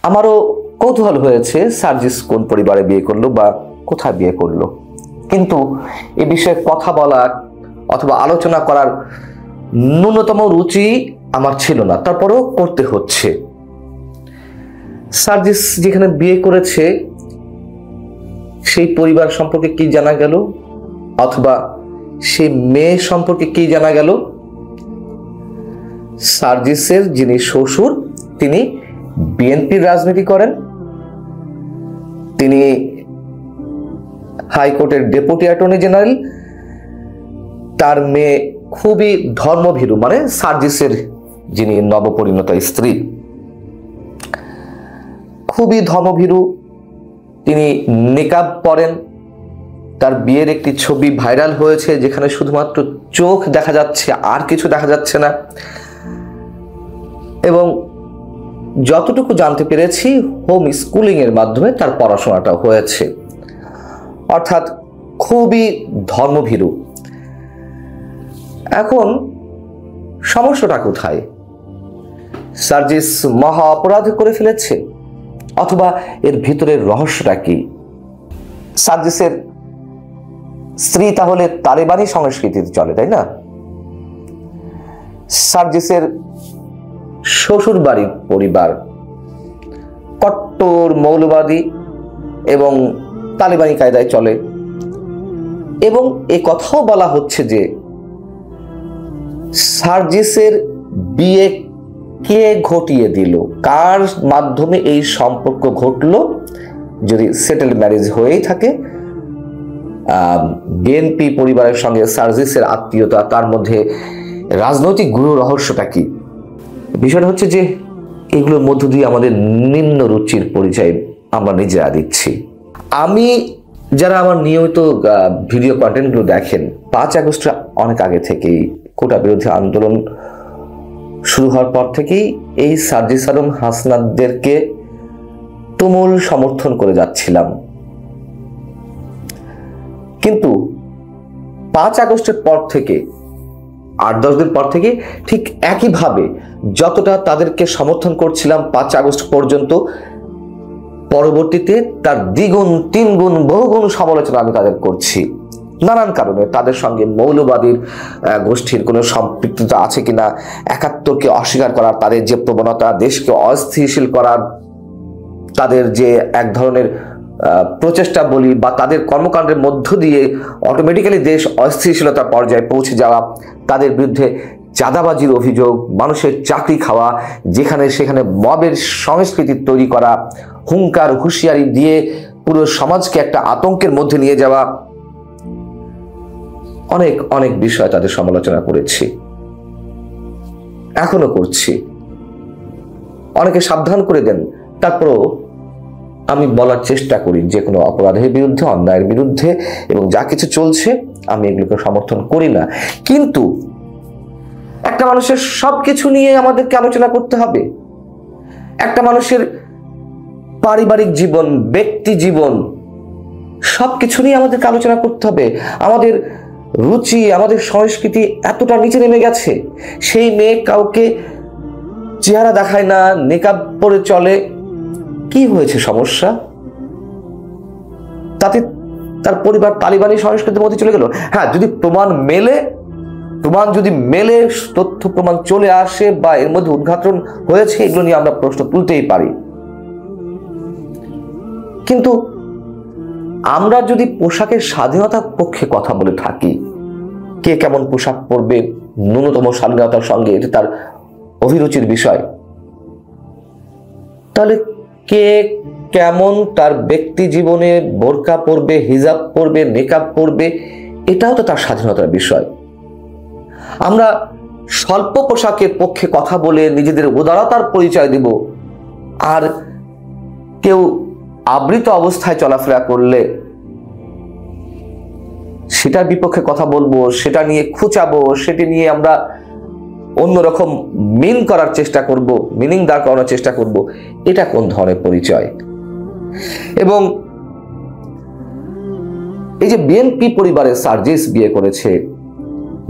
আমারও কৌতূহল হয়েছে সার্জিস কোন পরিবারে বিয়ে করলো বা কোথায় বিয়ে করলো, কিন্তু এ বিষয়ে কথা বলার অথবা আলোচনা করার ন্যূনতম রুচি আমার ছিল না, তারপরেও করতে হচ্ছে। সার্জিস যেখানে বিয়ে করেছে সেই পরিবার সম্পর্কে কি জানা গেল, অথবা সেই মেয়ে সম্পর্কে কি জানা গেল? সার্জিসের যিনি শ্বশুর তিনি বিএনপির রাজনীতি করেন, তিনি হাইকোর্টের ডেপুটি অ্যাটর্নি জেনারেল, তার মেয়ে খুবই ধর্মভীরু, মানে সার্জিসের যিনি নবপরিণতা স্ত্রী খুবই ধর্মভীরু, তিনি নিকাব পরেন। তার বিয়ের একটি ছবি ভাইরাল হয়েছে যেখানে শুধুমাত্র চোখ দেখা যাচ্ছে, আর কিছু দেখা যাচ্ছে না। এবং যতটুকু জানতে পেরেছি হোম স্কুলিং এর মাধ্যমে তার পড়াশোনাটা হয়েছে, অর্থাৎ খুবই ধর্মভীরু। এখন সমস্যাটা কোথায়? সার্জিস মহা অপরাধ করে ফেলেছে, অথবা এর ভিতরের রহস্যটা কি? সার্জিসের স্ত্রী তাহলে তালেবানি সংস্কৃতিতে চলে, তাই না? সার্জিসের শ্বশুর বাড়ির পরিবার কট্টর মৌলবাদী এবং তালেবানি কায়দায় চলে, এবং এ কথাও বলা হচ্ছে যে সার্জিসের বিয়ে কে ঘটিয়ে দিল, কার মাধ্যমে এই সম্পর্ক ঘটলো। যদি সেটেল ম্যারেজ হয়েই থাকে, বিএনপি পরিবারের সঙ্গে সার্জিসের আত্মীয়তা, তার মধ্যে রাজনৈতিক গুরু রহস্যটা কি? বিষয়টা হচ্ছে যে এগুলোর মধ্য দিয়ে আমাদের নিম্ন রুচির পরিচয় আমরা নিজেরা দিচ্ছি। আমি যারা আমার নিয়মিত ভিডিও কন্টেন্টগুলো দেখেন, 5 আগস্ট অনেক আগে থেকেই, কোটা বিরোধী আন্দোলন শুরু হওয়ার পর থেকেই এই সার্জিস আলম হাসনাতদেরকে তুমুল সমর্থন করে যাচ্ছিলাম। কিন্তু 5 আগস্টের পর থেকে 8-10 দিন পর থেকে ঠিক একইভাবে যতটা তাদেরকে সমর্থন করছিলাম 5 আগস্ট পর্যন্ত, পরবর্তীতে তার দ্বিগুণ, 3 গুণ, বহুগুণ সমালোচনা আমি তাদের করছি। নানান কারণে তাদের সঙ্গে মৌলবাদীর গোষ্ঠীর কোনো সম্পৃক্ততা আছে কিনা, 71কে অস্বীকার করার তাদের যে প্রবণতা, দেশকে অস্থিতিশীল করার তাদের যে এক ধরনের প্রচেষ্টা বলি, বা তাদের কর্মকাণ্ডের মধ্য দিয়ে অটোমেটিক্যালি দেশ অস্থিতিশীলতার পর্যায়ে পৌঁছে যাওয়া, তাদের বিরুদ্ধে চাঁদাবাজির অভিযোগ, মানুষের চাকরি খাওয়া, যেখানে সেখানে মবের সংস্কৃতি তৈরি করা, হুঙ্কার হুঁশিয়ারি দিয়ে পুরো সমাজকে একটা আতঙ্কের মধ্যে নিয়ে যাওয়া, অনেক অনেক বিষয় তাদের সমালোচনা করেছি, এখনো করছি। অনেকে সাবধান করে দেন, তারপরও আমি বলার চেষ্টা করি যে কোনো অপরাধের বিরুদ্ধে, অন্যায়ের বিরুদ্ধে, এবং যা কিছু চলছে আমি এগুলোকে সমর্থন করি না। কিন্তু একটা মানুষের সবকিছু নিয়ে আমাদেরকে আলোচনা করতে হবে। একটা মানুষের পারিবারিক জীবন, ব্যক্তি জীবন, সবকিছু নিয়ে আমাদেরকে আলোচনা করতে হবে। আমাদের রুচি, আমাদের সংস্কৃতি এতটা নিচে নেমে গেছে। সেই মেয়ে কাউকে চেহারা দেখায় না, নিকাব পরে চলে, কি হয়েছে সমস্যা? তাতে তার পরিবার তালিবানি সংস্কৃতির মধ্যে চলে গেল। হ্যাঁ, যদি প্রমাণ যদি মেলে, তথ্য প্রমাণ চলে আসে বা এর মধ্যে উদ্ঘাটন হয়েছে, এগুলো নিয়ে আমরা প্রশ্ন তুলতেই পারি। কিন্তু আমরা যদি পোশাকের স্বাধীনতার পক্ষে কথা বলে থাকি, কে কেমন পোশাক পরবে, ন্যূনতম স্বাধীনতার সঙ্গে, এটি তার অভিরুচির বিষয়, তাহলে কে কেমন তার ব্যক্তি জীবনে বোরকা পরবে, হিজাব পরবে, নিকাব পরবে, এটাও তো তার স্বাধীনতার বিষয়। আমরা স্বল্প পোশাকের পক্ষে কথা বলে নিজেদের উদারতার পরিচয় দিব, আর কেউ আবৃত অবস্থায় চলাফেরা করলে সেটার বিপক্ষে কথা বলবো, সেটা নিয়ে খুঁচাবো, সেটি নিয়ে আমরা অন্যরকম মিন করার চেষ্টা করব, মিনিং দাঁড় করানোর চেষ্টা করব। এটা কোন ধরনের পরিচয়? এবং এই যে বিএনপি পরিবারে সার্জিস বিয়ে করেছে,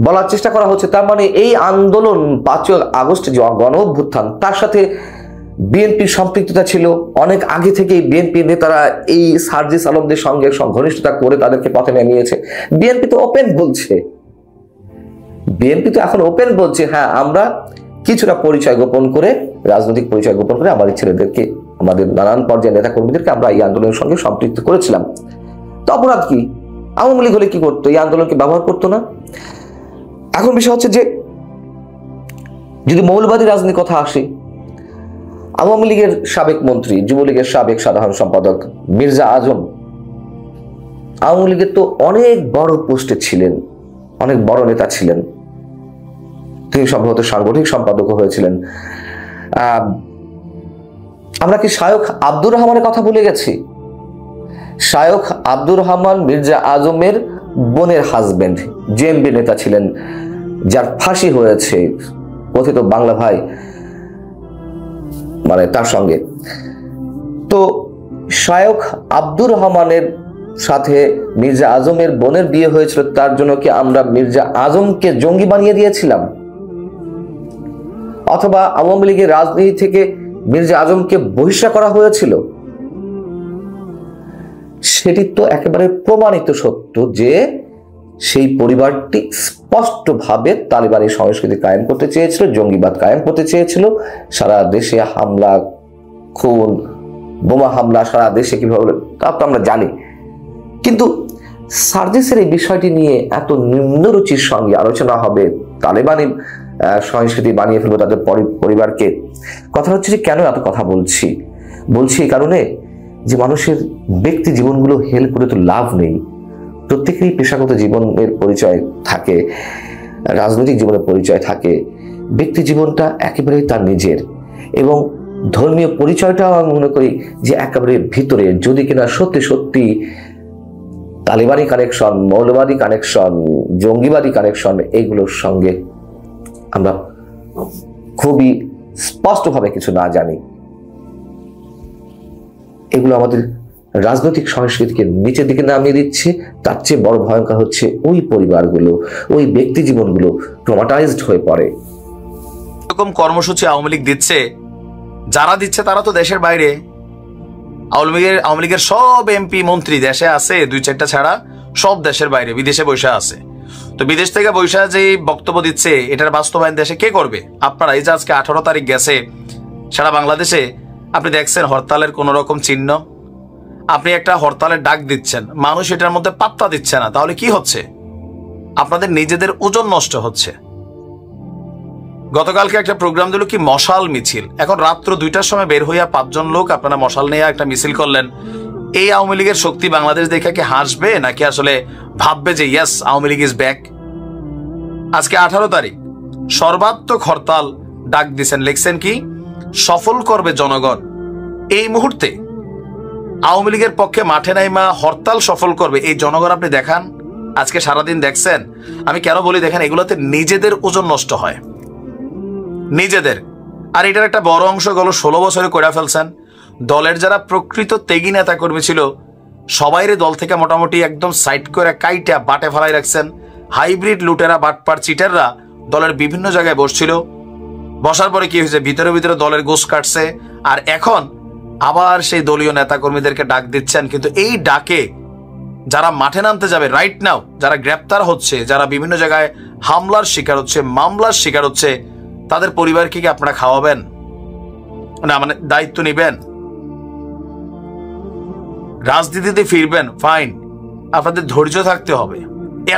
বলার চেষ্টা করা হচ্ছে তার মানে এই আন্দোলন 5 আগস্ট যে গণ অভ্যুত্থান, তার সাথে বিএনপির সম্পৃক্ততা ছিল, অনেক আগে থেকেই বিএনপি নেতারা এই সার্জিস আলমদের সঙ্গে ঘনিষ্ঠতা করে তাদেরকে পথে নামিয়েছে। বিএনপি তো ওপেন বলছে, হ্যাঁ আমরা কিছুটা পরিচয় গোপন করে, রাজনৈতিক পরিচয় গোপন করে আমাদের ছেলেদেরকে, আমাদের নানান পর্যায়ের নেতা কর্মীদেরকে আমরা এই আন্দোলনের সঙ্গে সম্পৃক্ত করেছিলাম। তো অপরাধ কি? আওয়ামী লীগ হলে কি করতো? এই আন্দোলনকে ব্যবহার করতো না? এখন বিষয় হচ্ছে যে যদি মৌলবাদী রাজনীতির কথা আসে, আওয়ামী লীগের সাবেক মন্ত্রী, যুবলীগের সাবেক সাধারণ সম্পাদক মির্জা আজম আওয়ামী লীগের তো অনেক বড় পোস্টে ছিলেন, অনেক বড় নেতা ছিলেন, তিনি সম্ভবত সাংগঠনিক সম্পাদক হয়েছিলেন। আমরা কি শায়খ আব্দুর রহমানের কথা ভুলে গেছি? শায়খ আব্দুর রহমান মির্জা আজমের বোনের হাজবেন্ড, জেএমবি নেতা ছিলেন, যার ফাঁসি হয়েছে কথিত বাংলা ভাই মানে তার সঙ্গে। তো শায়খ আব্দুর রহমানের সাথে মির্জা আজমের বোনের বিয়ে হয়েছিল, তার জন্য কি আমরা মির্জা আজমকে জঙ্গি বানিয়ে দিয়েছিলাম? অথবা আওয়ামী লীগের রাজনীতি থেকে মির্জা আজমকে বহিষ্কার করা হয়েছিল? সেটি তো একেবারে প্রমাণিত সত্য যে সেই পরিবারটি স্পষ্টভাবে তালিবানি সংস্কৃতি কায়েম করতে চেয়েছিল, জঙ্গিবাদ কায়েম করতে চেয়েছিল। সারা দেশে হামলা, খুন, বোমা হামলা সারা দেশে কিভাবে তা তো আমরা জানি। কিন্তু সার্জিসের এই বিষয়টি নিয়ে এত নিম্নরুচির সঙ্গে আলোচনা হবে, তালেবানি সংস্কৃতি বানিয়ে ফেলবো তাদের পরিবারকে। কথা হচ্ছে যে কেন এত কথা বলছি এই কারণে যে মানুষের ব্যক্তি জীবনগুলো হেল করে তো লাভ নেই। প্রত্যেকেরই পেশাগত জীবনের পরিচয় থাকে, রাজনৈতিক জীবনের পরিচয় থাকে, ব্যক্তি জীবনটা একেবারে তার নিজের। এবং ধর্মীয় পরিচয়টাও আমি মনে করি যে একেবারে ভিতরে, যদি কিনা সত্যি সত্যি তালিবানি কানেকশন, মৌলবাদী কানেকশন, জঙ্গিবাদী কানেকশন, এইগুলোর সঙ্গে আমরা খুবই স্পষ্টভাবে কিছু না জানি, এগুলো আমাদের রাজনৈতিক সংস্কৃতিকে নিচের দিকে নামিয়ে দিচ্ছে। তার চেয়ে বড় ভয়ঙ্কর হচ্ছে ওই পরিবারগুলো, ওই ব্যক্তি জীবনগুলো ট্রমাটাইজড হয়ে পড়ে। এরকম কর্মসূচি আওয়ামী লীগ দিচ্ছে, যারা দিচ্ছে তারা তো দেশের বাইরে। আওয়ামী লীগের সব এমপি মন্ত্রী দেশে আছে, 2-4টা ছাড়া সব দেশের বাইরে, বিদেশে বৈশা আছে। তো বিদেশ থেকে বৈশা যে বক্তব্য দিচ্ছে, এটার বাস্তবায়ন দেশে কে করবে? আপনারা এই যে আজকে 18 তারিখ গেছে, সারা বাংলাদেশে আপনি দেখছেন হরতালের কোন রকম চিহ্ন। আপনি একটা হরতালের ডাক দিচ্ছেন, মানুষ এটার মধ্যে পাত্তা দিচ্ছে না, তাহলে কি হচ্ছে? আপনাদের নিজেদের ওজন নষ্ট হচ্ছে। গতকালকে একটা প্রোগ্রাম দিল কি মশাল মিছিল, এখন রাত্র 2টার সময় বের হইয়া 5 জন লোক আপনারা মশাল নিয়ে একটা মিছিল করলেন। এই আওয়ামী লীগের শক্তি বাংলাদেশ দেখে কি হাসবে, নাকি আসলে ভাববে যে yes Awami League is back? আজকে 18 তারিখ সর্বাত্মক হরতাল ডাক দিচ্ছেন, লিখছেন কি সফল করবে জনগণ। এই মুহূর্তে আওয়ামী লীগের পক্ষে মাঠে নাইমা হরতাল সফল করবে এই জনগণ আপনি দেখান। আজকে সারাদিন দেখছেন। আমি কেন বলি দেখেন, এগুলোতে নিজেদের ওজন নষ্ট হয়, নিজেদের। আর এটার একটা বড় অংশ গেল 16 বছরে করে ফেলছেন। দলের যারা প্রকৃত তেগী নেতা কর্মী ছিল সবাইরে দল থেকে মোটামুটি একদম সাইড করে কাইটা বাটে ফেলাই রাখছেন। হাইব্রিড লুটেরা, বাটপার, চিটাররা দলের বিভিন্ন জায়গায় বসছিল। বসার পরে কি হয়েছে, ভিতরে ভিতরে দলের গোশ কাটছে। আর এখন আবার সেই দলীয় নেতা কর্মীদেরকে ডাক দিচ্ছেন, কিন্তু এই ডাকে যারা মাঠে নামতে যাবে রাইট নাও, যারা গ্রেপ্তার হচ্ছে, যারা বিভিন্ন জায়গায় হামলার শিকার হচ্ছে, মামলার শিকার হচ্ছে, তাদের পরিবারকে কি আপনারা খাওয়াবেন না? মানে দায়িত্ব নিবেন? রাজনীতিতে ফিরবেন, ফাইন, আপনাদের ধৈর্য থাকতে হবে।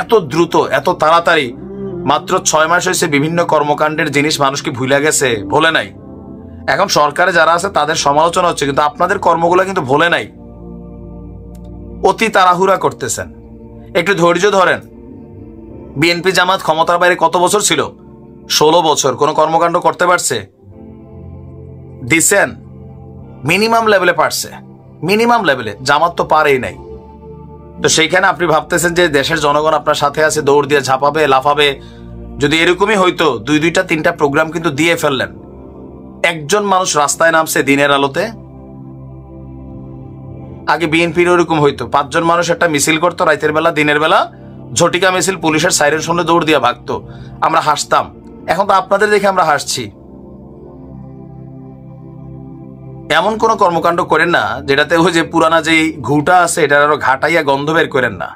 এত দ্রুত, এত তাড়াতাড়ি, মাত্র 6 মাস হয়েছে, বিভিন্ন কর্মকাণ্ডের জিনিস মানুষকে ভুলে গেছে, ভোলে নাই। এখন সরকারে যারা আছে তাদের সমালোচনা হচ্ছে, কিন্তু আপনাদের কর্মগুলো কিন্তু ভোলে নাই। অতি তাড়াহুড়া করতেছেন, একটু ধৈর্য ধরেন। বিএনপি জামাত ক্ষমতার বাইরে কত বছর ছিল? 16 বছর। কোনো কর্মকাণ্ড করতে পারছে? দিছেন মিনিমাম লেভেলে পারছে, মিনিমাম লেভেলে। জামাত তো পারেই নাই। তো সেইখানে আপনি ভাবতেছেন যে দেশের জনগণ আপনার সাথে আছে, দৌড় দিয়ে ঝাঁপাবে, লাফাবে। যদি এরকমই হইতো, 2-3টা প্রোগ্রাম কিন্তু দিয়ে ফেললেন। একজন মানুষ রাস্তায় নামছে দিনের আলোতে, আগে বিএনপির ওরকম হইতো 5 জন মানুষ একটা মিছিল করতো রাতের বেলা, দিনের বেলা ঝটিকা মিছিল, পুলিশের সাইরেন শুনে দৌড় দিয়ে ভাগতো, আমরা হাসতাম। এখন তো আপনাদের দেখে আমরা হাসছি। এমন কোনো কর্মকাণ্ড করেন না যেটাতে ওই যে পুরানা যেই ঘুটা আছে এটা আরো ঘাটাইয়া গন্ধ বের করেন না।